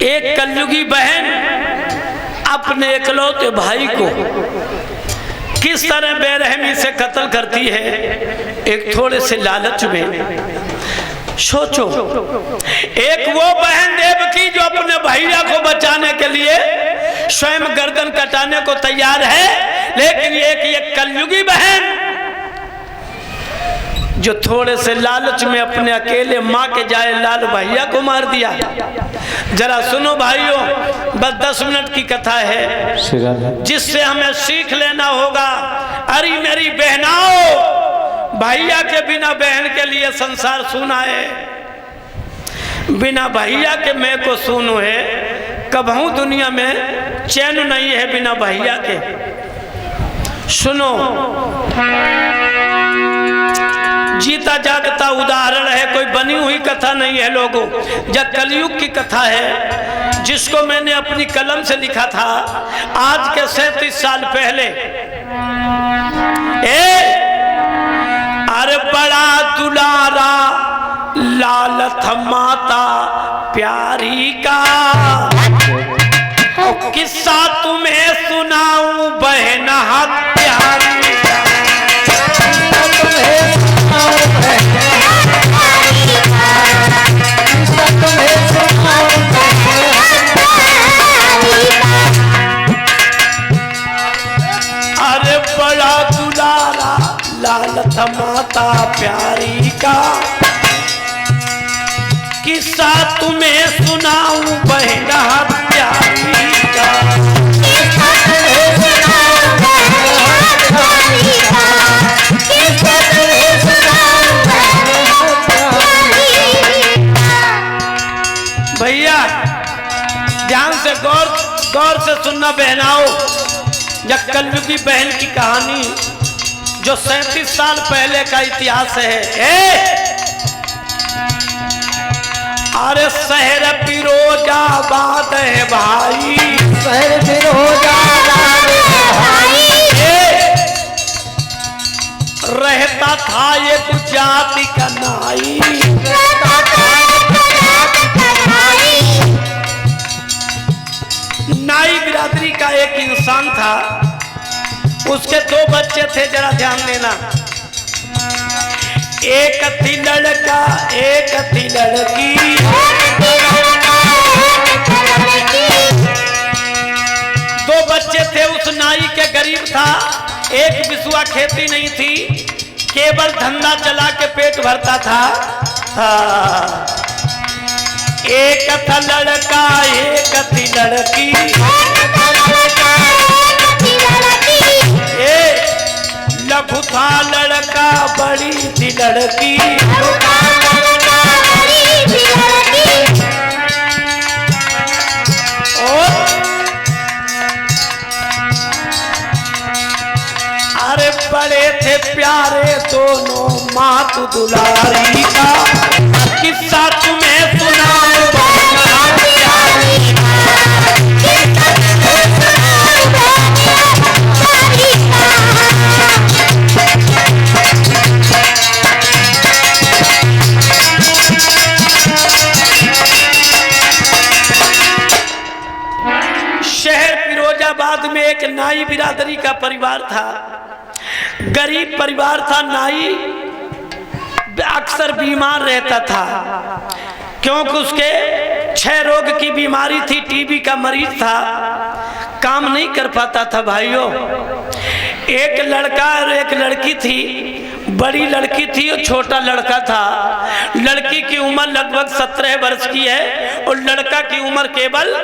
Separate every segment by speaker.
Speaker 1: एक कलयुगी बहन अपने इकलौते भाई को किस तरह बेरहमी से कत्ल करती है, एक थोड़े से लालच में। सोचो, एक वो बहन देवकी जो अपने भैया को बचाने के लिए स्वयं गर्दन कटाने को तैयार है, लेकिन एक ये कलयुगी बहन जो थोड़े से लालच में अपने अकेले माँ के जाए लाल भैया को मार दिया। जरा सुनो भाइयों, बस 10 मिनट की कथा है जिससे हमें सीख लेना होगा। अरे मेरी बहनाओं, भैया के बिना बहन के लिए संसार सूना है, बिना भैया के मैं को सुनो है। कबहू दुनिया में चैन नहीं है बिना भैया के। सुनो, जीता जागता उदाहरण है, कोई बनी हुई कथा नहीं है लोगों। जब कलयुग की कथा है जिसको मैंने अपनी कलम से लिखा था आज के 37 साल पहले। अरे बड़ा दुलारा लाल था माता प्यारी का, किस्सा तुम्हें सुनाऊं बहन प्यारी का। अरे बड़ा दुलारा लाल था माता प्यारी का, किस्सा तुम्हें सुनाऊं बहन प्यारी का। भैया ध्यान से गौर से सुनना बहनाओ, यह कलयुगी बहन की कहानी जो 37 साल पहले का इतिहास है। अरे शहर फिरोजाबाद है भाई, शहर फिरोजाबाद है भाई। रहता था एक जाति का नाई, नाई बिरादरी का एक इंसान था। उसके 2 बच्चे थे, जरा ध्यान देना। एक थी लड़का एक थी लड़की, 2 बच्चे थे। उस नाई के गरीब था, एक बिसुआ खेती नहीं थी, केवल धंधा चला के पेट भरता था। एक था लड़का एक थी लड़की, लघु था लड़का बड़ी थी लड़की। अरे बड़े थे प्यारे दोनों मात दुलारी का, किस्सा तुम्हें सुनाऊं प्यारी का। शहर फिरोजाबाद में एक नाई बिरादरी का परिवार था, गरीब परिवार था। नाई अक्सर बीमार रहता था क्योंकि उसके 6 रोग की बीमारी थी, टीबी का मरीज था, काम नहीं कर पाता था। भाइयों, एक लड़का और एक लड़की थी, बड़ी लड़की थी और छोटा लड़का था। लड़की की उम्र लगभग 17 वर्ष की है और लड़का की उम्र केवल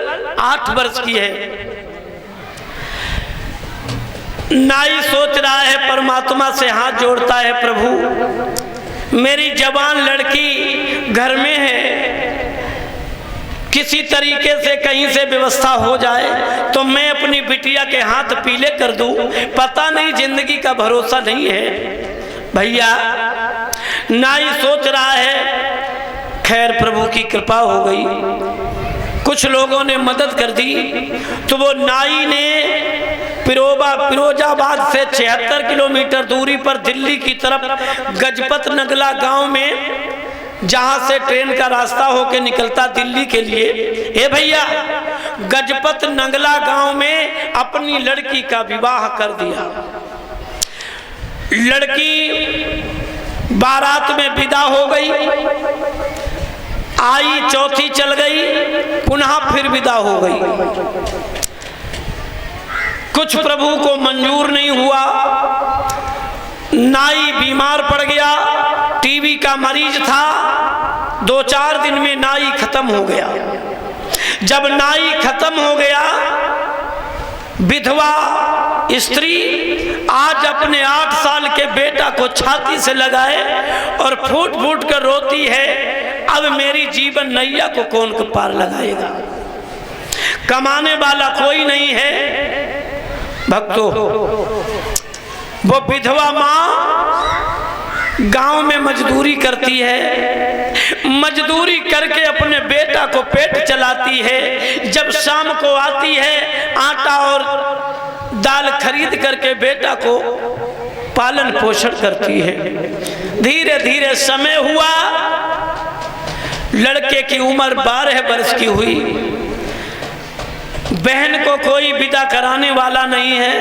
Speaker 1: 8 वर्ष की है। नाई सोच रहा है, परमात्मा से हाथ जोड़ता है, प्रभु मेरी जवान लड़की घर में है, किसी तरीके से कहीं से व्यवस्था हो जाए तो मैं अपनी बिटिया के हाथ पीले कर दूं। पता नहीं, जिंदगी का भरोसा नहीं है। भैया नाई सोच रहा है, खैर प्रभु की कृपा हो गई, कुछ लोगों ने मदद कर दी। तो वो नाई ने फिरोजाबाद से 76 किलोमीटर दूरी पर दिल्ली की तरफ गजपत नगला गांव में जहां से ट्रेन का रास्ता होके निकलता दिल्ली के लिए। ए भैया, गजपत नंगला गांव में अपनी लड़की का विवाह कर दिया। लड़की बारात में विदा हो गई, आई चौथी चल गई, पुनः फिर विदा हो गई। कुछ प्रभु को मंजूर नहीं हुआ, नाई बीमार पड़ गया, टीबी का मरीज था। 2-4 दिन में नाई खत्म हो गया। जब नाई खत्म हो गया, विधवा स्त्री आज अपने 8 साल के बेटा को छाती से लगाए और फूट फूट कर रोती है, अब मेरी जीवन नैया को कौन पार लगाएगा। कमाने वाला कोई नहीं है। भक्तों, वो विधवा माँ गांव में मजदूरी करती है, मजदूरी करके अपने बेटा को पेट चलाती है। जब शाम को आती है, आटा और दाल खरीद करके बेटा को पालन पोषण करती है। धीरे धीरे समय हुआ, लड़के की उम्र 12 वर्ष की हुई। बहन को कोई विदा कराने वाला नहीं है,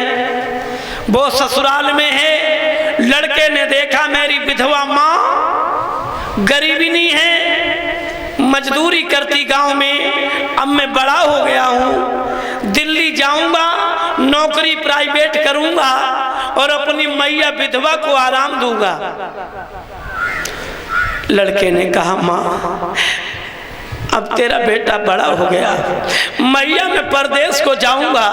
Speaker 1: वो ससुराल में है। लड़के ने देखा मेरी विधवा माँ गरीबी नहीं है, मजदूरी करती गांव में, अब मैं बड़ा हो गया हूँ, दिल्ली जाऊंगा, नौकरी प्राइवेट करूंगा और अपनी मैया विधवा को आराम दूंगा। लड़के ने कहा, माँ अब तेरा बेटा बड़ा हो गया, मैया मैं परदेश को जाऊंगा,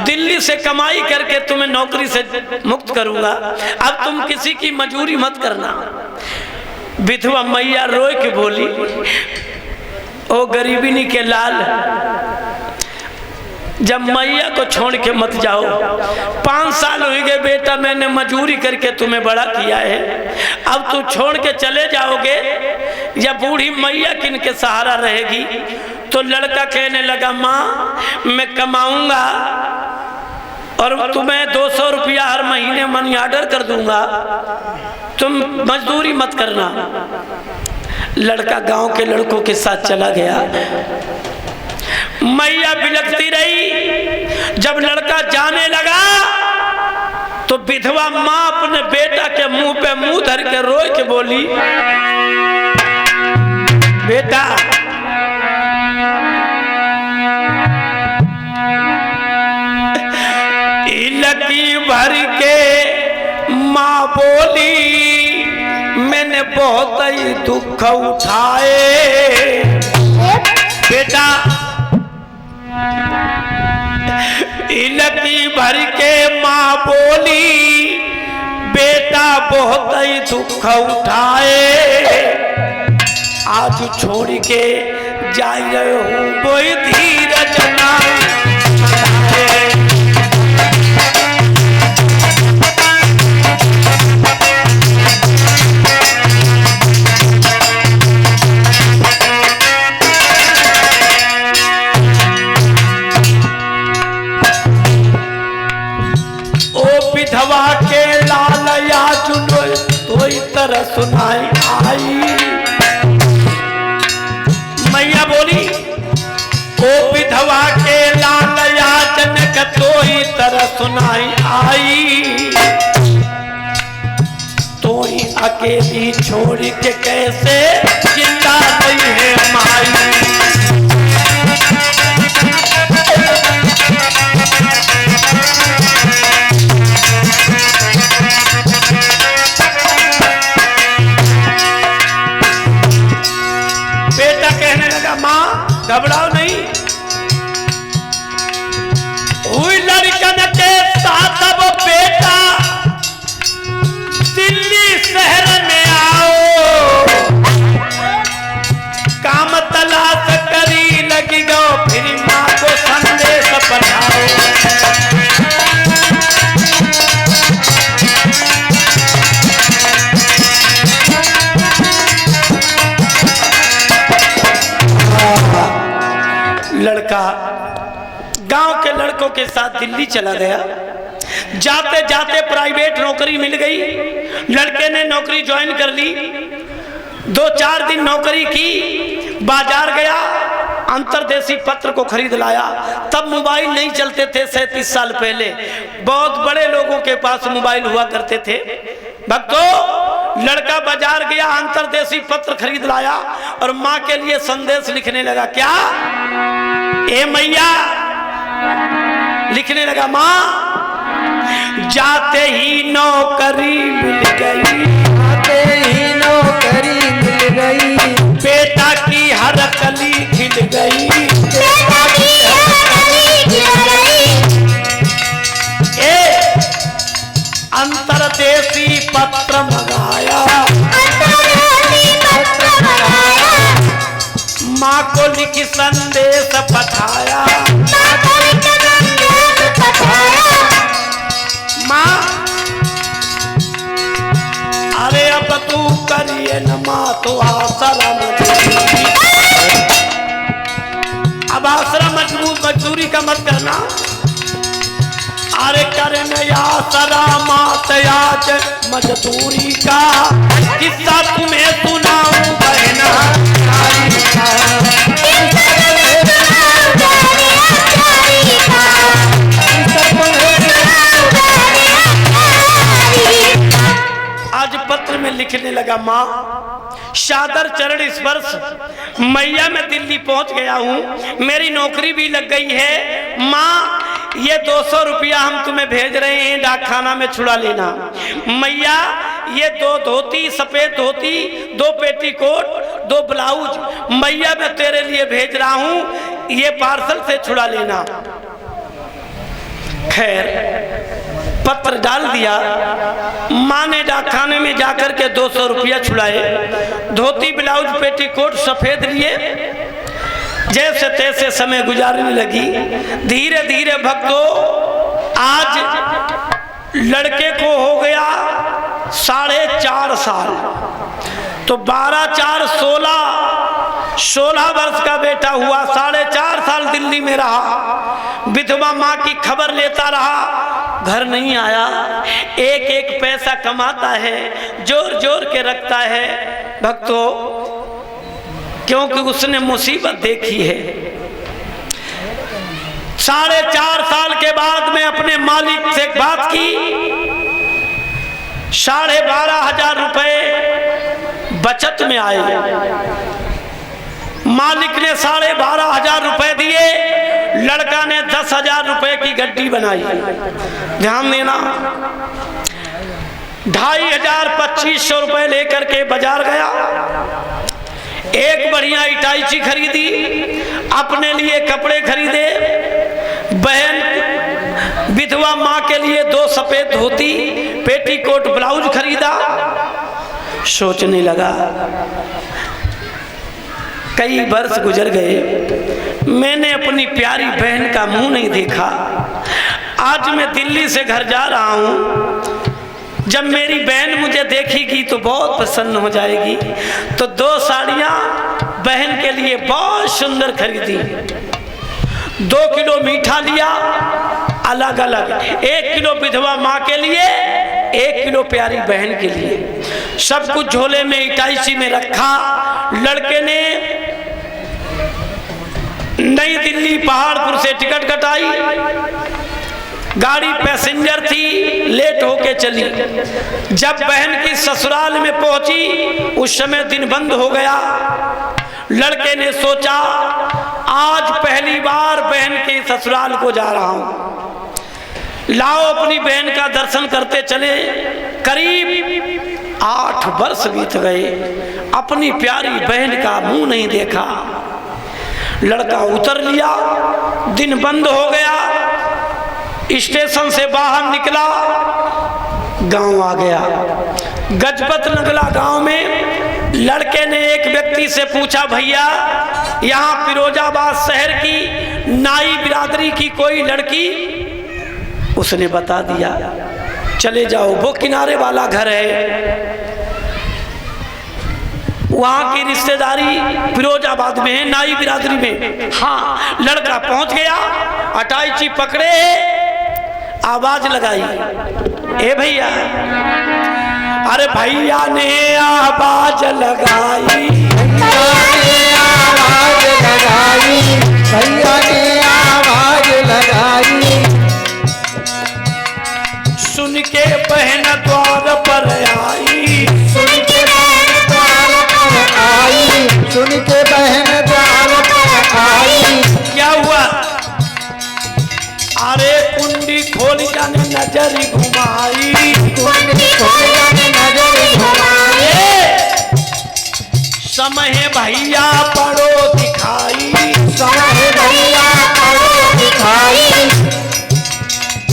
Speaker 1: दिल्ली से कमाई करके तुम्हें नौकरी से मुक्त करूंगा, अब तुम किसी की मजूरी मत करना। विधवा मैया रोए के बोली, ओ गरीबिनी के लाल, जब मैया को छोड़ के मत जाओ। 5 साल हो गए बेटा, मैंने मजूरी करके तुम्हें बड़ा किया है, अब तू छोड़ के चले जाओगे या बूढ़ी मैया किन के सहारा रहेगी। तो लड़का कहने लगा, माँ मैं कमाऊंगा और तुम्हें 200 रुपया हर महीने मनी ऑर्डर कर दूंगा, तुम मजदूरी मत करना। लड़का गांव के लड़कों के साथ चला गया। मैया बिलखती रही। जब लड़का जाने लगा तो विधवा माँ अपने बेटा के मुंह पे मुंह धर के रोए के बोली, बेटा इलकी भर के माँ बोली, मैंने बहुत ही दुख उठाए। बेटा इलकी भर के माँ बोली, बेटा बहुत ही दुख उठाए, आज छोड़ के जा रहे हूँ, कोई धीरज ना विधवा के लाल या चुनो तो तरह सुनाई आई। मैया बोली, ओ विधवा के लाल या जनक तो ही तरह सुनाई आई, तो ही अकेली छोड़ के कैसे जिंदा नहीं है माई। घबराओ नहीं, हुई लड़कन के साथ अब बेटा दिल्ली शहर में आओ, काम तलाश करी लगी गो, फिर माँ को संदेश पढ़ाओ। लड़का गांव के लड़कों के साथ दिल्ली चला गया। जाते जाते प्राइवेट नौकरी मिल गई। लड़के ने नौकरी ज्वाइन कर ली। 2-4 दिन नौकरी की, बाजार गया, अंतरदेशी पत्र को खरीद लाया। तब मोबाइल नहीं चलते थे, 37 साल पहले बहुत बड़े लोगों के पास मोबाइल हुआ करते थे। भक्तों, लड़का बाजार गया, अंतरदेशी पत्र खरीद लाया और माँ के लिए संदेश लिखने लगा। क्या? ए मैया, लिखने लगा, माँ जाते ही नौकरी मिल गई,
Speaker 2: जाते ही नौकरी मिल गई,
Speaker 1: बेटा की हर कली खिल गई,
Speaker 2: बेटा की हर कली खिल गई।
Speaker 1: अंतरदेशी पत्र मंगाया,
Speaker 2: अंतरदेशी पत्र मंगाया,
Speaker 1: माँ को लिखी संदेश पठाया,
Speaker 2: माँ को लिखी संदेश पठाया।
Speaker 1: माँ अरे अब तू करिए न माँ तो आश्रम, अब आश्रम मजदूरी का मत करना। अरे करे न आसरा मात आज मजदूरी का किस्सा तुम्हें सुनाऊं बहना, आज पत्र में लिखने लगा, माँ सादर चरण स्पर्श, मैया मैं दिल्ली पहुंच गया हूँ, मेरी नौकरी भी लग गई है। माँ ये 200 रुपया हम तुम्हें भेज रहे हैं, डाकखाना में छुड़ा लेना। मैया ये 2 धोती, सफेद धोती, 2 पेटीकोट, 2 ब्लाउज मैया मैं तेरे लिए भेज रहा हूँ, ये पार्सल से छुड़ा लेना। खैर पत्र डाल दिया। माँ ने डाकखाने में जाकर के 200 रुपया छुड़ाए, धोती, ब्लाउज, पेटीकोट सफेद लिए, जैसे तैसे समय गुजारने लगी। धीरे धीरे भक्तों, आज लड़के को हो गया 4.5 साल, तो 12, 4, 16 वर्ष का बेटा हुआ। 4.5 साल दिल्ली में रहा, विधवा माँ की खबर लेता रहा, घर नहीं आया। एक एक पैसा कमाता है, जोर जोर के रखता है भक्तों, क्योंकि उसने मुसीबत देखी है। 4.5 साल के बाद में अपने मालिक से बात की, 12,500 रुपए बचत में आए। मालिक ने 12,500 रुपए दिए, लड़का ने 10,000 रुपए की गड्डी बनाई। ध्यान देना, 2,500-2,500 रुपए लेकर के बाजार गया, एक बढ़िया इटाची खरीदी, अपने लिए कपड़े खरीदे, बहन विधवा माँ के लिए 2 सफेद धोती, पेटीकोट, ब्लाउज खरीदा। सोचने लगा, कई वर्ष गुजर गए, मैंने अपनी प्यारी बहन का मुंह नहीं देखा। आज मैं दिल्ली से घर जा रहा हूं, जब मेरी बहन मुझे देखेगी तो बहुत प्रसन्न हो जाएगी। तो 2 साड़ियां बहन के लिए बहुत सुंदर खरीदी, 2 किलो मीठा लिया अलग अलग, 1 किलो विधवा माँ के लिए, 1 किलो प्यारी बहन के लिए, सब कुछ झोले में इटाची में रखा। लड़के ने नई दिल्ली पहाड़पुर से टिकट कटाई, गाड़ी पैसेंजर थी, लेट होके चली। जब बहन की ससुराल में पहुंची उस समय दिन बंद हो गया। लड़के ने सोचा, आज पहली बार बहन के ससुराल को जा रहा हूं, लाओ अपनी बहन का दर्शन करते चले। करीब 8 वर्ष बीत गए, अपनी प्यारी बहन का मुंह नहीं देखा। लड़का उतर लिया, दिन बंद हो गया, स्टेशन से बाहर निकला, गांव आ गया। गजपत नगला गांव में लड़के ने एक व्यक्ति से पूछा, भैया यहाँ फिरोजाबाद शहर की नाई बिरादरी की कोई लड़की? उसने बता दिया, चले जाओ, वो किनारे वाला घर है, वहां की रिश्तेदारी फिरोजाबाद में है, नाई बिरादरी में। हाँ, लड़का पहुंच गया, अटाइची पकड़े, आवाज लगाई, ए भैया, अरे भैया ने आवाज लगाई,
Speaker 3: आवाज लगाई, भैया ने आवाज लगाई।
Speaker 1: सुन के बहन द्वार पर आई,
Speaker 3: सुन के बहन द्वार पर आई, सुन के बहन द्वार पर आई।
Speaker 1: क्या हुआ? अरे कुंडी खोल जाने नजर घुमाई,
Speaker 3: कुंडी खोल जाने नजर घुमाई।
Speaker 1: समय भैया पड़ो दिखाई,
Speaker 3: समय भैया पड़ो दिखाई।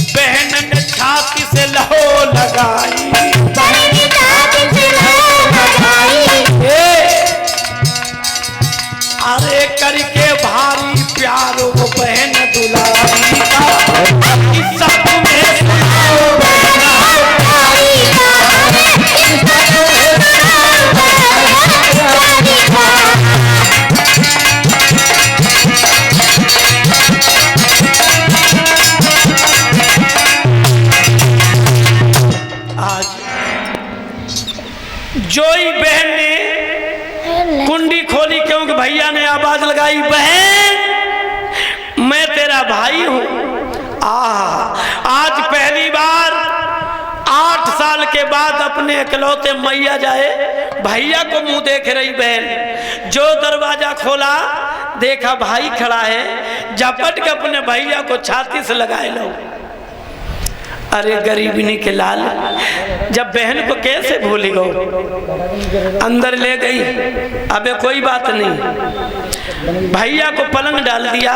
Speaker 1: बहन ने छाती से लहो लगाई,
Speaker 3: बहन ने छाती से लहो लगाई।
Speaker 1: अरे करके भारी प्यारो वो बहन दुलारी का किस्सा तुम्हें सुनाओ बहना। आज जोई बहन ने कुंडी खोली क्योंकि भैया ने आवाज लगाई, बहन मैं तेरा भाई हूं। आज पहली बार 8 साल के बाद अपने इकलौते मैया जाए भैया को मुंह देख रही बहन। जो दरवाजा खोला देखा भाई खड़ा है, झपट के अपने भैया को छाती से लगाए लो। अरे गरीबनी के लाल, जब बहन को कैसे भूली गो, अंदर ले गई। अबे कोई बात नहीं, भैया को पलंग डाल दिया,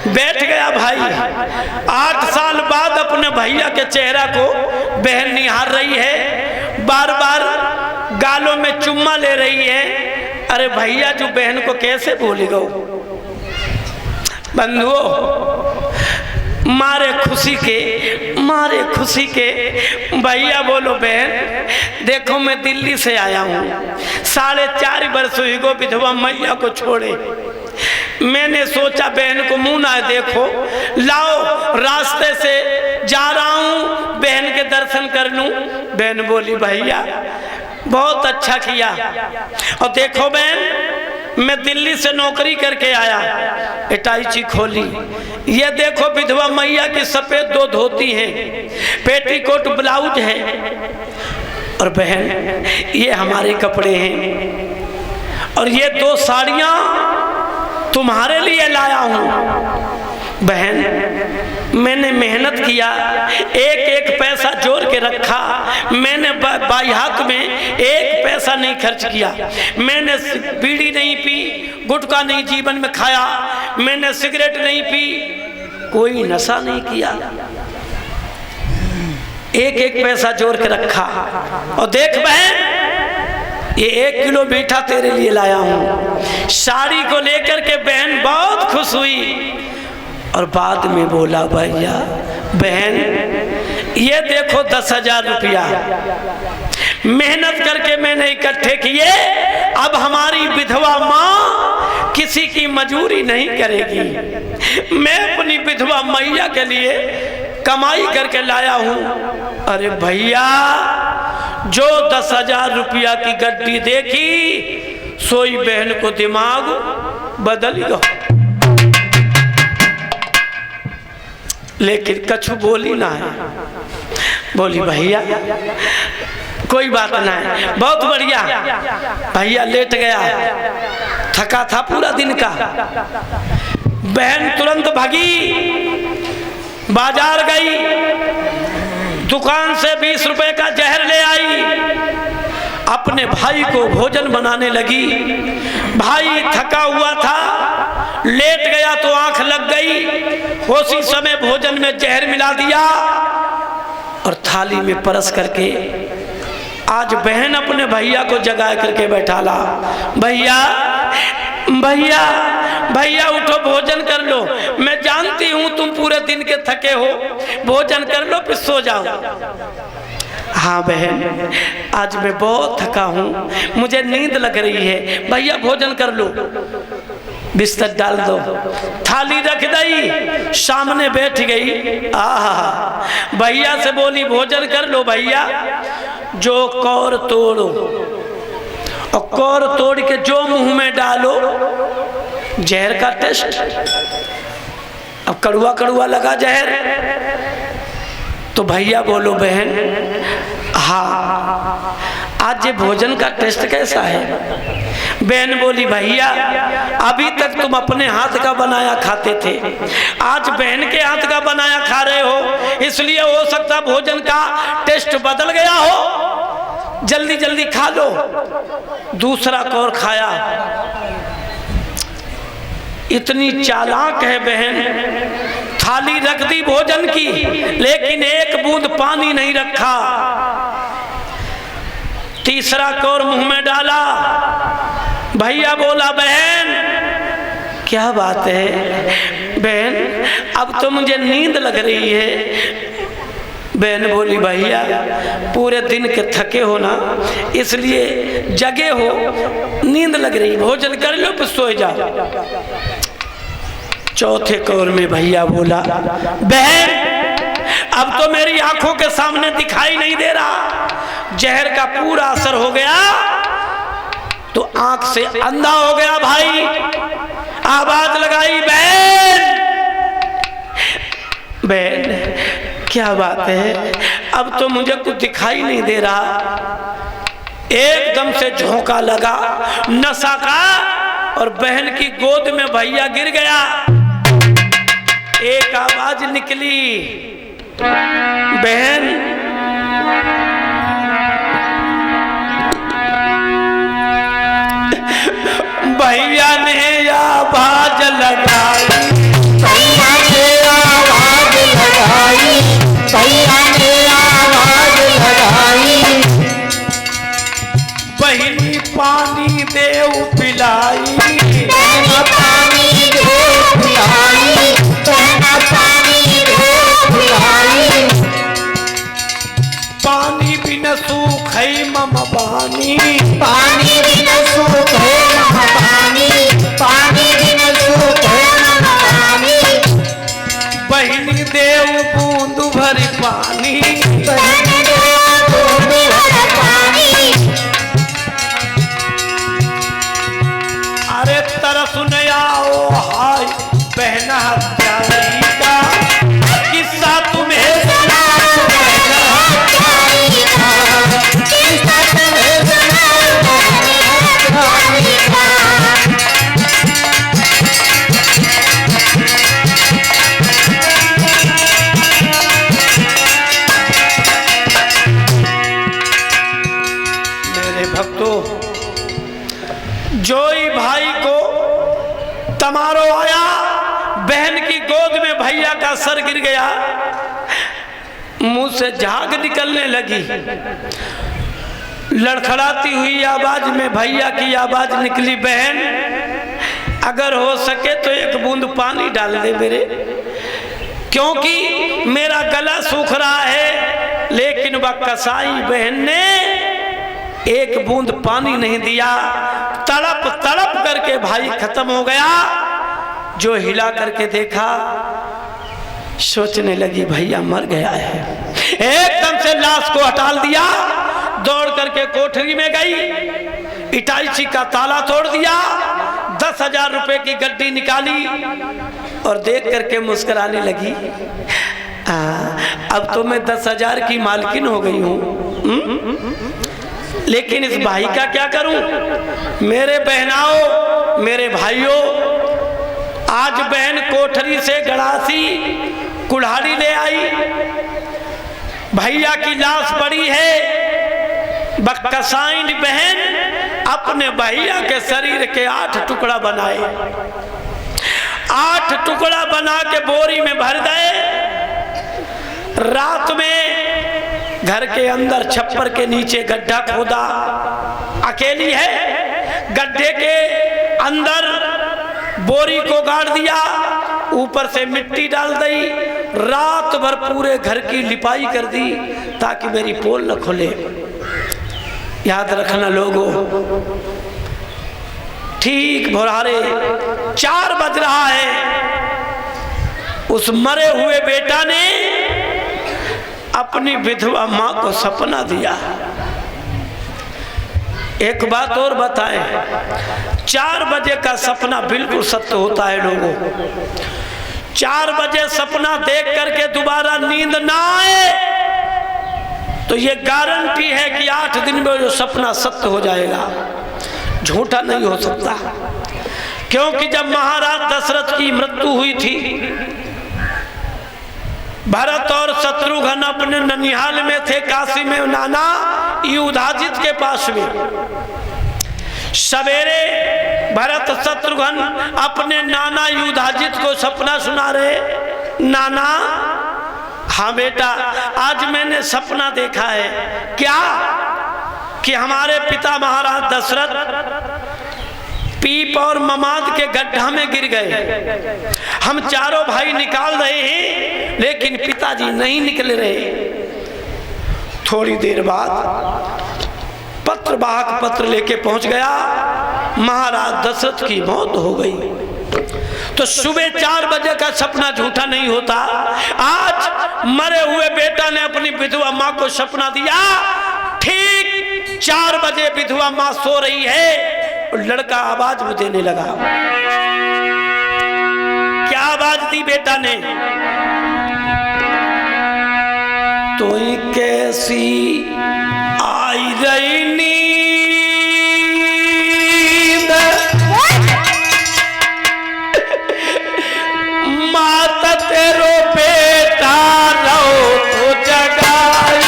Speaker 1: बैठ गया भाई। 8 साल बाद अपने भैया के चेहरा को बहन निहार रही है, बार बार गालों में चुम्मा ले रही है। अरे भैया जो बहन को कैसे भूली गो। बंधुओं, मारे खुशी के भैया बोलो बहन देखो मैं दिल्ली से आया हूँ, 4.5 वर्ष हुई गो विधवा मैया को छोड़े। मैंने सोचा बहन को मुंह ना देखो, लाओ रास्ते से जा रहा हूँ बहन के दर्शन कर लूं। बहन बोली भैया बहुत अच्छा किया, और देखो बहन मैं दिल्ली से नौकरी करके आया। इटाची खोली, ये देखो विधवा मैया की सफेद 2 धोती हैं, पेटीकोट ब्लाउज है, और बहन ये हमारे कपड़े हैं, और ये 2 साड़ियां तुम्हारे लिए लाया हूं। बहन मैंने मेहनत किया, एक पैसा जोड़ के रखा, मैंने बाई हाथ में 1 पैसा नहीं खर्च किया। मैंने बीड़ी नहीं पी, गुटखा नहीं जीवन में खाया, मैंने सिगरेट नहीं पी, कोई नशा नहीं किया, एक पैसा जोड़ के रखा। और देख बहन ये 1 किलो मीठा तेरे लिए लाया हूं। साड़ी को लेकर के बहन बहुत खुश हुई, और बाद में बोला भैया बहन ये देखो 10,000 रुपया मेहनत करके मैंने इकट्ठे किए, अब हमारी विधवा माँ किसी की मजूरी नहीं करेगी, मैं अपनी विधवा मैया के लिए कमाई करके लाया हूँ। अरे भैया जो 10,000 रुपया की गड्डी देखी सोई बहन को दिमाग बदल गया, लेकिन कछु बोली ना है। बोली भैया कोई बात ना है, बहुत बढ़िया। भैया लेट गया, थका था पूरा दिन का। बहन तुरंत भागी, बाजार गई, दुकान से 20 रुपए का जहर ले आई, अपने भाई को भोजन बनाने लगी। भाई थका हुआ था, लेट गया तो आंख लग गई, उसी समय भोजन में जहर मिला दिया और थाली में परस करके आज बहन अपने भैया को जगा करके बैठा ला। भैया भैया भैया उठो भोजन कर लो, मैं जानती हूँ तुम पूरे दिन के थके हो, भोजन कर लो फिर सो जाओ। हाँ बहन आज मैं बहुत थका हूँ, मुझे नींद लग रही है, भैया भोजन कर लो। बिस्तर डाल दो, थाली रख दई, सामने बैठ गई। आहा, भैया से बोली भोजन कर लो भैया। जो कौर तोड़ो और कौर तोड़ के जो मुंह में डालो, जहर का टेस्ट। अब कड़वा कड़वा लगा जहर, तो भैया बोलो बहन हाँ आज ये भोजन का टेस्ट कैसा है? बहन बोली भैया अभी तक तुम अपने हाथ का बनाया खाते थे, आज बहन के हाथ का बनाया खा रहे हो, इसलिए हो सकता भोजन का टेस्ट बदल गया हो, जल्दी जल्दी खा लो। दूसरा कौर खाया। इतनी चालाक है बहन, थाली रख दी भोजन की, लेकिन एक बूंद पानी नहीं रखा। तीसरा कौर मुंह में डाला। भैया बोला बहन क्या बात है? बहन अब तो मुझे नींद लग रही है। बहन बोली भैया पूरे दिन के थके हो ना, इसलिए जगे हो, नींद लग रही, भोजन कर लो फिर सो जाओ। चौथे कौर में भैया बोला बहन अब तो मेरी आंखों के सामने दिखाई नहीं दे रहा, जहर का पूरा असर हो गया तो आंख से अंधा हो गया भाई। आवाज लगाई बहन बहन क्या बात है? अब तो मुझे कुछ दिखाई नहीं दे रहा। एकदम से झोंका लगा नशा का और बहन की गोद में भैया गिर गया। एक आवाज निकली बहन भैया ने आवाज लगाई,
Speaker 3: भैया ने आवाज लगाई, भैया ने आवाज लगाई।
Speaker 1: बहनी पानी देव पिलाई,
Speaker 3: बहना पानी दे पिलाई, बहना पानी दे पिलाई।
Speaker 1: पानी बिन सूखई मम बानी,
Speaker 3: पानी बिन सूखे मम पानी, पानी बिन सूखे मम पानी।
Speaker 1: बहनी देव बूंद भर पानी,
Speaker 3: बहनी देव बूंद भर पानी।
Speaker 1: अरे तरस न आओ हाय बहना हत्यारी का किस्सा तुम्हें
Speaker 3: सुनाऊं बहना हत्यारी का, किस्सा तुम्हें सुनाऊं बहना हत्यारी का।
Speaker 1: मेरे भक्तों जोई भाई को तमारो आया, बहन की गोद में भैया का सर गिर गया, मुंह से झाग निकलने लगी। लड़खड़ाती हुई आवाज में भैया की आवाज निकली बहन अगर हो सके तो एक बूंद पानी डाल दे मेरे, क्योंकि मेरा गला सूख रहा है। लेकिन वह कसाई बहन ने एक बूंद पानी नहीं दिया। तड़प तड़प करके भाई खत्म हो गया। जो हिला करके देखा सोचने लगी भैया मर गया है। एकदम से लाश को हटा दिया, दौड़ करके कोठरी में गई, इटाची का ताला तोड़ दिया, 10,000 रुपए की गड्डी निकाली और देख करके मुस्कुराने लगी। अब तो मैं 10,000 की मालकिन हो गई हूँ, लेकिन इस भाई का क्या करूं? मेरे बहनाओं मेरे भाइयों, आज बहन कोठरी से गड़ासी कुल्हाड़ी ले आई, भैया की लाश पड़ी है। बक्कसाइन बहन अपने भैया के शरीर के 8 टुकड़ा बनाए, 8 टुकड़ा बना के बोरी में भर गए। रात में घर के अंदर छप्पर के नीचे गड्ढा खोदा, अकेली है, गड्ढे के अंदर बोरी को गाड़ दिया, ऊपर से मिट्टी डाल दी, रात भर पूरे घर की लिपाई कर दी ताकि मेरी पोल न खुले। याद रखना लोगों, ठीक भोरारे 4 बज रहा है, उस मरे हुए बेटा ने अपनी विधवा मां को सपना दिया। एक बात और बताएं, 4 बजे का सपना बिल्कुल सत्य होता है लोगों। 4 बजे सपना देख करके दोबारा नींद ना आए तो ये गारंटी है कि 8 दिन में जो सपना सत्य हो जाएगा, झूठा नहीं हो सकता। क्योंकि जब महाराज दशरथ की मृत्यु हुई थी, भरत और शत्रुघ्न अपने ननिहाल में थे, काशी में नाना युधाजित के पास में। सवेरे भरत शत्रुघ्न अपने नाना युधाजित को सपना सुना रहे, नाना हाँ बेटा, आज मैंने सपना देखा है। क्या? कि हमारे पिता महाराज दशरथ पीप और ममाद के गड्ढा में गिर गए। हम चारों भाई निकाल रहे हैं लेकिन पिताजी नहीं निकल रहे। थोड़ी देर बाद पत्रवाहक पत्र लेके पहुंच गया, महाराज दशरथ की मौत हो गई। तो सुबह 4 बजे का सपना झूठा नहीं होता। आज मरे हुए बेटा ने अपनी विधवा मां को सपना दिया। ठीक 4 बजे विधवा मां सो रही है और लड़का आवाज में देने लगा। क्या आवाज दी बेटा ने? तो कैसी आई रही नींद, माता तेरो बेटा रो तो जगाई।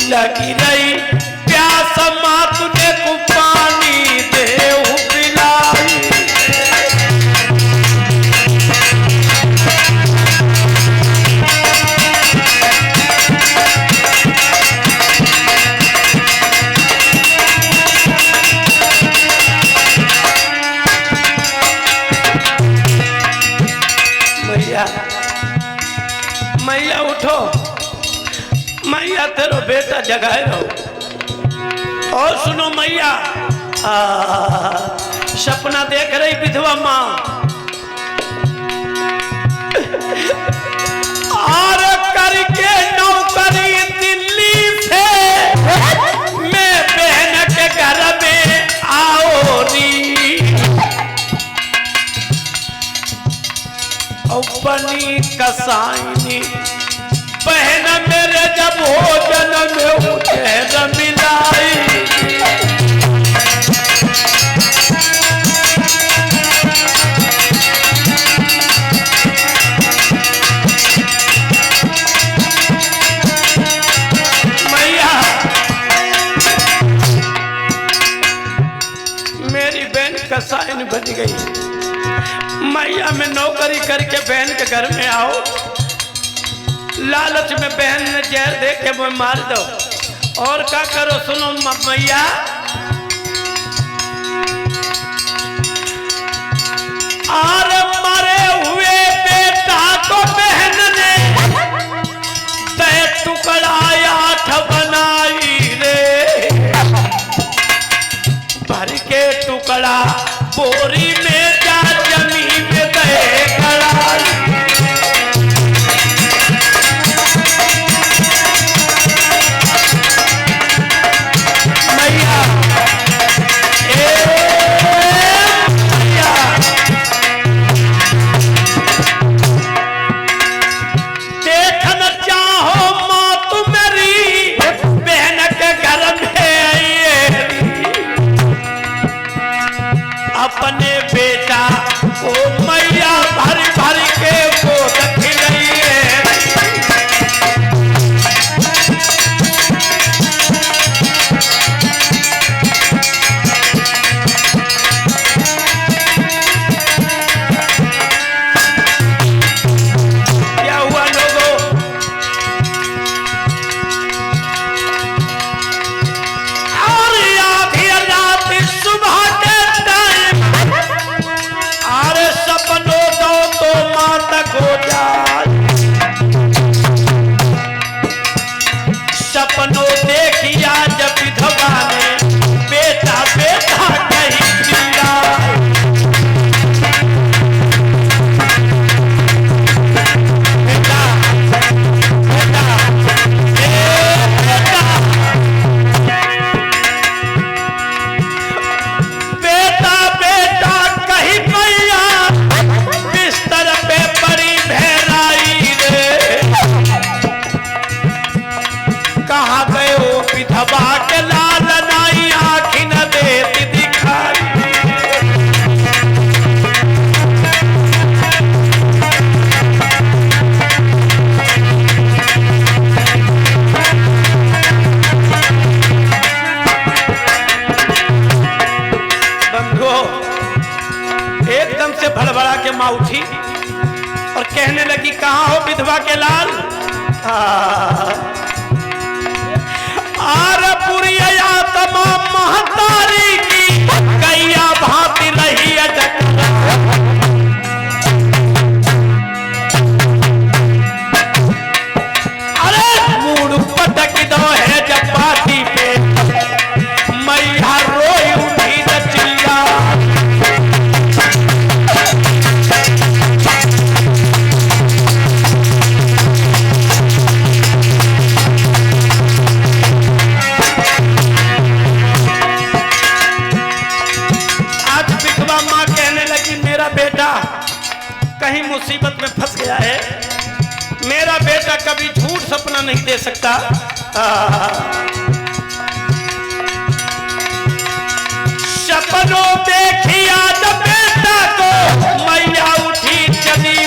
Speaker 1: लगी रही प्यास मां तूने को पानी दे पिलाई। मैया मैया उठो, मैया तेरो बेटा जगाए रहो। और सुनो मैया, सपना देख रही विधवा मां, और करके नौकरी दिल्ली से मैं बहन के घर में आओरी। बनी कसाईनी बहन मेरे जब भोजन में उठे मिलाई। मैया मेरी बहन कसाईन बन गई। मैया मैं नौकरी करके बहन के घर में आओ, लालच में बहन ने जहर दे के मैं मार दो। और क्या करो सुनो मैया, और मरे हुए बेटा को बहन ने दे टुकड़ा 8 बनाई रे। भर के टुकड़ा बोरी में जा जमीन में दे गड़ाई। देखना चाहो माँ तू मेरी बहन के घर में अपने माँ उठी और कहने लगी, कहाँ हो विधवा के लाल? आरपुरिया तमाम महतारी की गैया भांति रही अटक। अरे मूड पटक दो है जब पाती पे, मैया रोई उठी न चिल्ला। बेटा कहीं मुसीबत में फंस गया है, मेरा बेटा कभी झूठ सपना नहीं दे सकता। सपनों देखी आज बेटा को, मैया उठी चली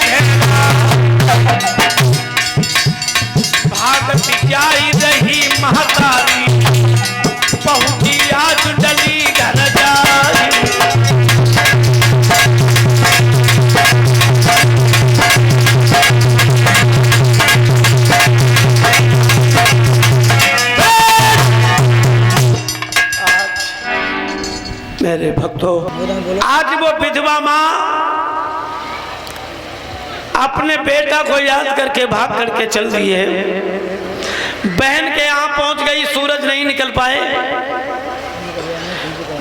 Speaker 1: भागती जाई रही महतारी, पहुंची आज डली घर जाई। मेरे भक्तों, आज वो विधवा माँ अपने बेटा को याद करके भाग करके चल रही है। बहन के यहाँ पहुंच गई, सूरज नहीं निकल पाए,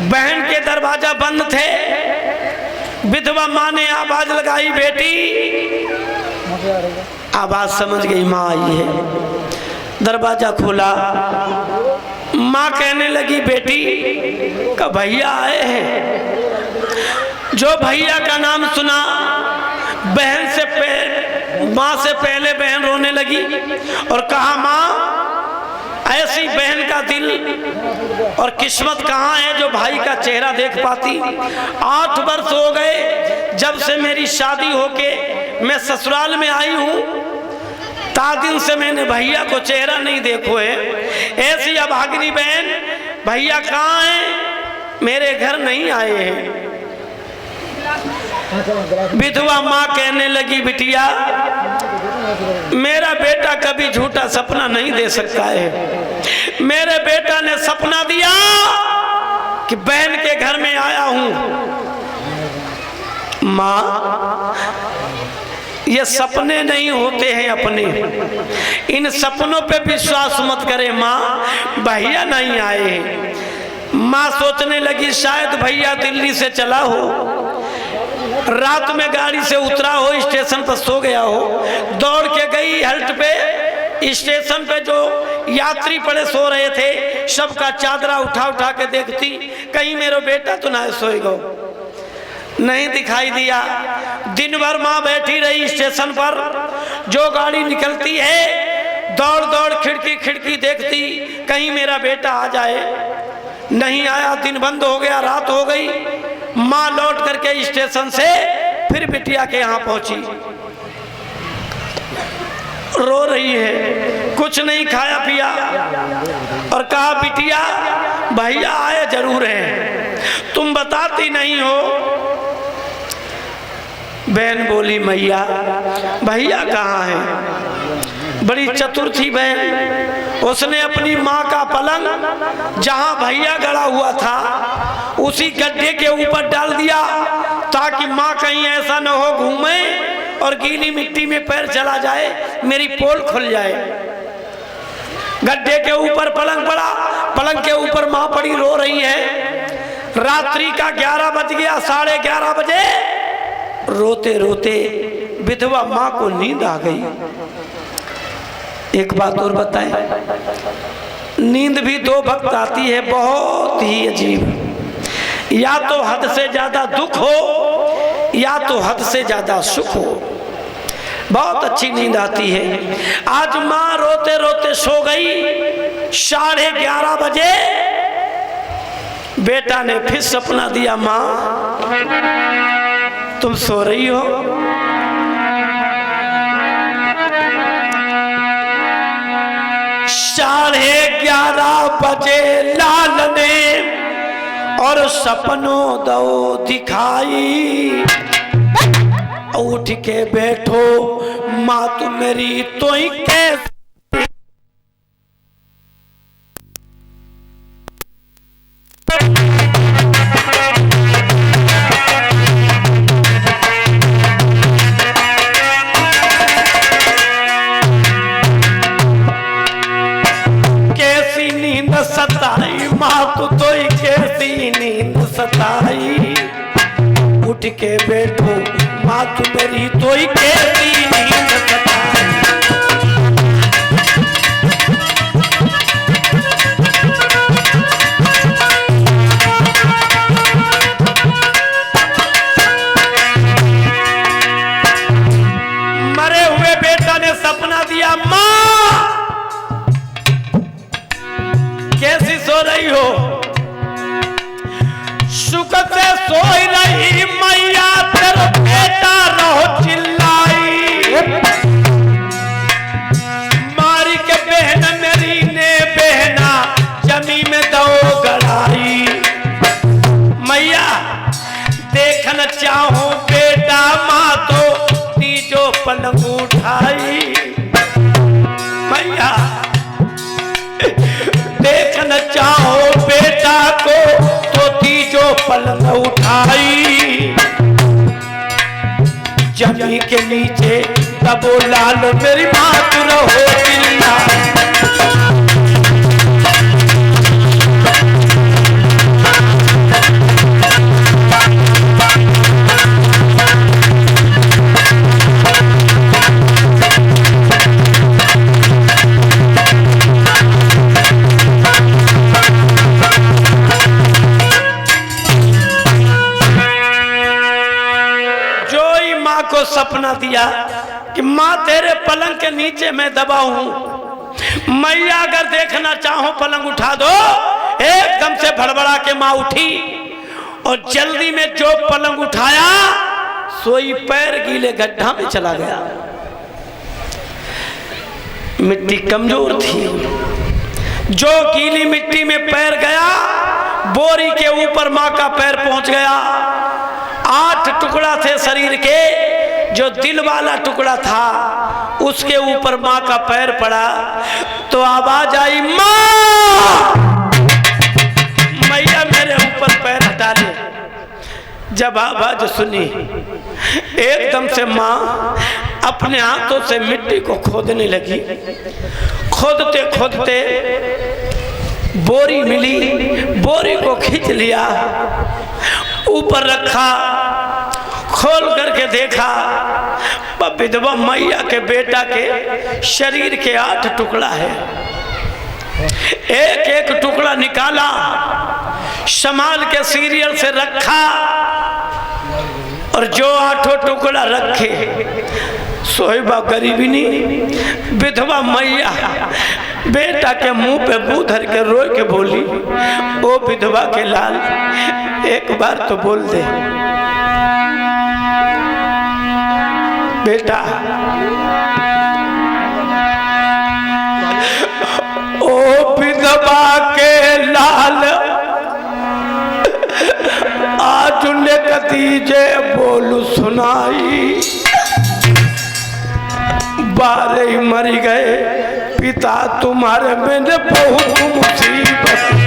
Speaker 1: बहन के दरवाजा बंद थे। विधवा माँ ने आवाज लगाई, बेटी। आवाज समझ गई माँ आई है। दरवाजा खोला, माँ कहने लगी, बेटी का भैया आए हैं। जो भैया का नाम सुना, बहन से माँ से पहले बहन रोने लगी और कहा, माँ ऐसी बहन का दिल और किस्मत कहाँ है जो भाई का चेहरा देख पाती। 8 वर्ष हो गए जब से मेरी शादी होके मैं ससुराल में आई हूँ, ता दिन से मैंने भैया को चेहरा नहीं देखो है। ऐसी अभागिनी बहन, भैया कहाँ हैं? मेरे घर नहीं आए हैं। विधवा माँ कहने लगी, बिटिया मेरा बेटा कभी झूठा सपना नहीं दे सकता है। मेरे बेटा ने सपना दिया कि बहन के घर में आया हूं। माँ ये सपने नहीं होते हैं अपने, इन सपनों पे विश्वास मत करे माँ, भैया नहीं आए। माँ सोचने लगी शायद भैया दिल्ली से चला हो, रात में गाड़ी से उतरा हो, स्टेशन पर सो गया हो। दौड़ के गई हल्ट पे, स्टेशन पे जो यात्री पड़े सो रहे थे, सबका चादरा उठा उठा के देखती, कहीं मेरा बेटा तो ना सोएगा। नहीं दिखाई दिया। दिन भर माँ बैठी रही स्टेशन पर, जो गाड़ी निकलती है दौड़ दौड़ खिड़की खिड़की देखती, कहीं मेरा बेटा आ जाए। नहीं आया, दिन बंद हो गया, रात हो गई। माँ लौट करके स्टेशन से फिर बिटिया के यहाँ पहुंची, रो रही है, कुछ नहीं खाया पिया, और कहा बिटिया भैया आए जरूर हैं, तुम बताती नहीं हो। बहन बोली मैया भैया कहाँ है। बड़ी चतुर थी बहन, उसने अपनी माँ का पलंग जहाँ भैया गड़ा हुआ था उसी गड्ढे के ऊपर डाल दिया, ताकि माँ कहीं ऐसा न हो घूमे और गीली मिट्टी में पैर चला जाए, मेरी पोल खुल जाए। गड्ढे के ऊपर पलंग पड़ा, पलंग के ऊपर माँ पड़ी रो रही है। रात्रि का 11 बज गया, 11:30 बजे रोते रोते विधवा माँ को नींद आ गई। एक बात और बताएं, नींद भी 2 वक्त आती है, बहुत ही अजीब। या तो हद से ज्यादा दुख हो या तो हद से ज्यादा सुख हो, बहुत अच्छी नींद आती है। आज माँ रोते रोते सो गई। 11:30 बजे बेटा ने फिर सपना दिया, माँ तुम सो रही हो। 11:30 बजे लाल ने और सपनों दो दिखाई। उठ के बैठो माँ तू मेरी तो ही कैसे कैसी नींद सताई माँ तू तो ही कैसी नींद सताई उठ के बैठो माँ तू मेरी तो ही कैसी नींद सताई मरे हुए बेटा ने सपना दिया माँ कैसी सो रही हो सुख से सोई रही मैया तेरा बेटा रहो चिल्लाई मारी के बहन मेरी ने बहना जमी में दो गड़ाई मैया देखना चाहूं बेटा माँ तो तीजो पलंग उठाई मैया देखना चाहो बेटा को तो तीजो पलंग उठाई जमी के नीचे तबो लाल मेरी माँ तू रहो चिल्लाई को सपना दिया कि माँ तेरे पलंग के नीचे मैं दबा हूं मैया अगर देखना चाहो पलंग उठा दो एकदम से भड़बड़ा के माँ उठी और जल्दी में जो पलंग उठाया सोई पैर गीले गड्ढा में चला गया मिट्टी कमजोर थी जो गीली मिट्टी में पैर गया बोरी के ऊपर माँ का पैर पहुंच गया 8 टुकड़ा थे शरीर के जो दिल वाला टुकड़ा था उसके ऊपर माँ का पैर पड़ा तो आवाज आई माँ मैया मेरे ऊपर पैर हटा ले जब आवाज सुनी एकदम से माँ अपने हाथों से मिट्टी को खोदने लगी खोदते खोदते बोरी मिली बोरी को खींच लिया ऊपर रखा खोल करके देखा विधवा मैया के बेटा के शरीर के 8 टुकड़ा है एक एक टुकड़ा निकाला संभाल के सीरियल से रखा और जो 8 टुकड़ा रखे सोहिबा गरीबी नहीं विधवा मैया बेटा के मुंह पे मुंह धर के रोए के बोली ओ विधवा के लाल एक बार तो बोल दे बेटा ओ विधवा के लाल आज ने कतीजे बोलू सुनाई 12 ही मर गए पिता तुम्हारे मैंने बहुत मुसीबत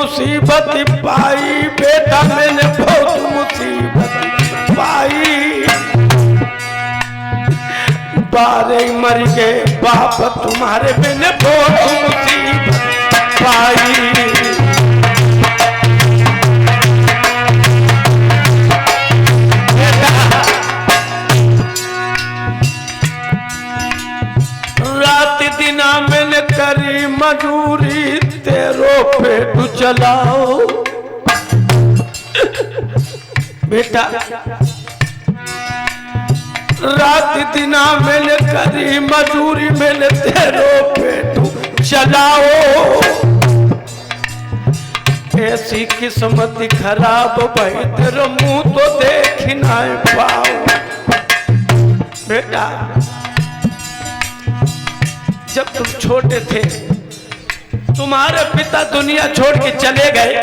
Speaker 1: मुसीबत पाई बेटा मैंने बहुत मुसीबत पाई 12 मर गए बाप तुम्हारे मैंने बहुत मुसीबत पाई रात दिना मैंने करी मजूरी तेरो पेट चलाओ बेटा रात दिना मैंने करी मजूरी मैंने तेरो पेट चलाओ ऐसी किस्मत खराब भाई तेरा मुंह तो देख ना पाओ। बेटा जब तुम छोटे थे तुम्हारे पिता दुनिया छोड़ के चले गए,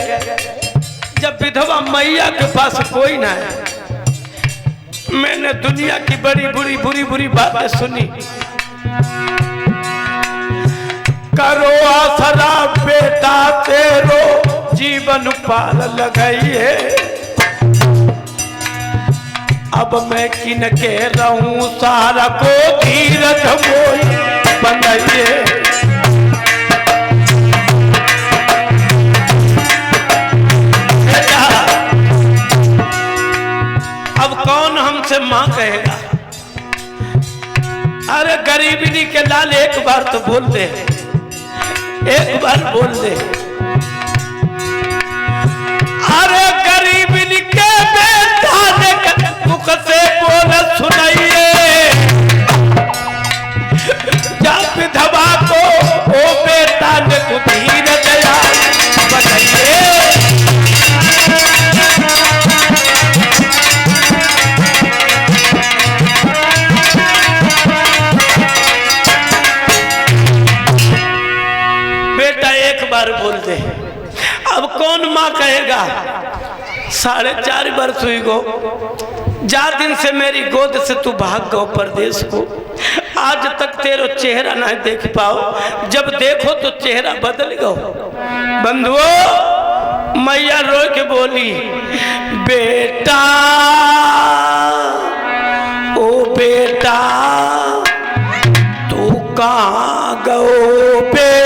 Speaker 1: जब विधवा मैया के पास कोई ना है, मैंने दुनिया की बड़ी बुरी बातें सुनी। करो आसरा बेटा तेरो जीवन पार लगाइए, अब मैं किन के रहूं सारा को धीरज मोई बनाइए। अब कौन हमसे मां कहेगा? अरे गरीबनी के लाल एक बार तो बोल दे, एक बार बोल दे। अरे गरीबनी के बेटा ने मुख से बोल सुनाइए, जब विधवा को ओ बेटा ने तू धीर दया बनाइए। बोल दे, अब कौन माँ कहेगा? 4.5 वर्ष हुई गो, जा दिन से मेरी गोद से तू भाग गो परदेश को, आज तक तेरा चेहरा नहीं देख पाओ, जब देखो तो चेहरा बदल गो। बंधुओं मैया रो के बोली, बेटा ओ बेटा तू कहाँ गो बेटा।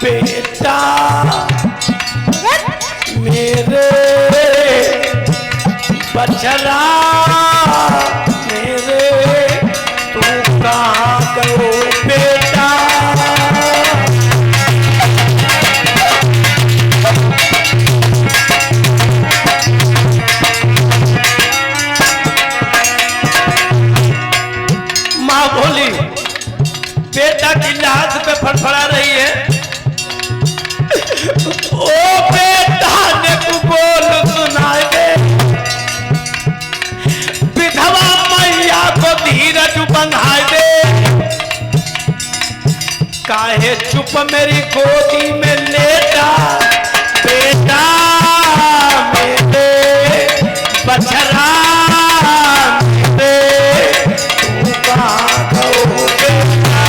Speaker 1: बेटा मेरे बछड़ा मेरे तू कहाँ गयो बेटा। माँ बोली, बेटा की लाश पे फड़फड़ा रही है। ओ बेटा ने तू बोल सुनाए दे, विधवा मैया को धीरज बंधाए दे। काहे चुप मेरी गोदी में लेटा, बेटा मेरे बछड़ा मेरे तू कहाँ गयो बेटा।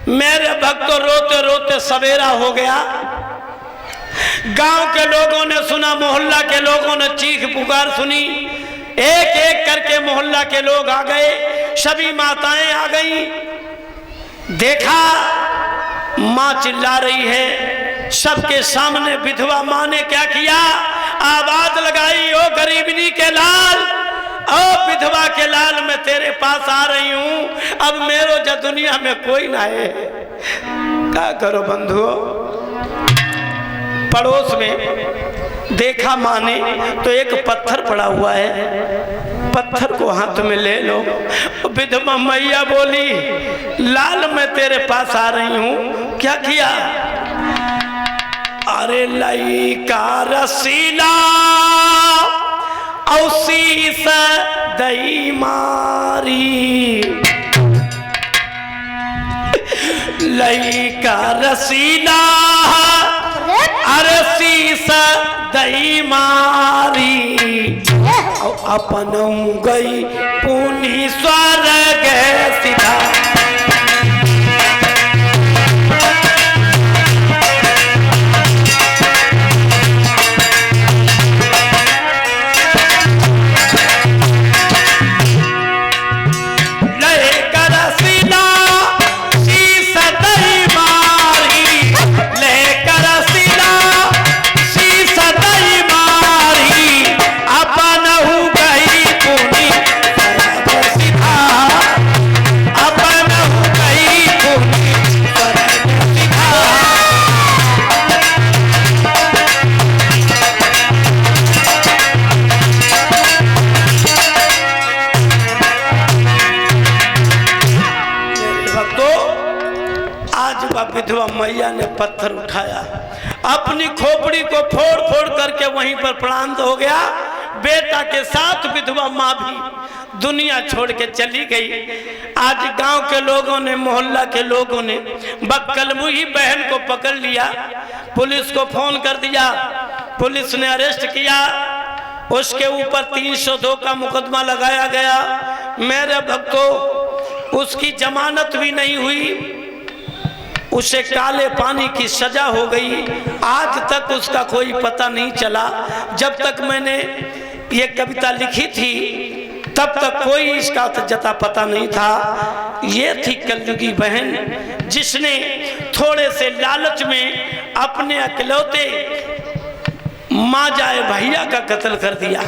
Speaker 1: मेरे भक्तों रोते रोते सवेरा हो गया। गांव के लोगों ने सुना, मोहल्ला के लोगों ने चीख पुकार सुनी, एक एक करके मोहल्ला के लोग आ गए, सभी माताएं आ गई। देखा मां चिल्ला रही है, सबके सामने विधवा मां ने क्या किया, आवाज लगाई, ओ गरीबनी के लाल, ओ विधवा के लाल, मैं तेरे पास आ रही हूं, अब मेरो जो दुनिया में कोई ना है। क्या करो बंधुओं, पड़ोस में देखा माँ ने तो एक पत्थर पड़ा हुआ है, पत्थर को हाथ में ले लो। विधवा मैया बोली, लाल मैं तेरे पास आ रही हूं। क्या किया? अरे लई का रसीला औसी से दई मारी, लई का रसीला अरसी से दई मारी, अपन गई पुनी स्वर्ग सीधा। विधवा मैया ने पत्थर उठाया, अपनी खोपड़ी को फोड़ फोड़ करके वहीं पर प्राण हो गया। बेटा के साथ विधवा माँ भी दुनिया छोड़ के चली गई। आज गांव के लोगों ने, मोहल्ला के लोगों ने बक्कलमुही बहन को पकड़ लिया, पुलिस को फोन कर दिया, पुलिस ने अरेस्ट किया, उसके ऊपर 302 का मुकदमा लगाया गया। मेरे भक्तों, उसकी जमानत भी नहीं हुई, उसे काले पानी की सजा हो गई। आज तक उसका कोई पता नहीं चला। जब तक मैंने ये कविता लिखी थी तब तक कोई इसका जता पता नहीं था। ये थी कलयुगी बहन, जिसने थोड़े से लालच में अपने अकलौते माँ जाए भैया का कत्ल कर दिया।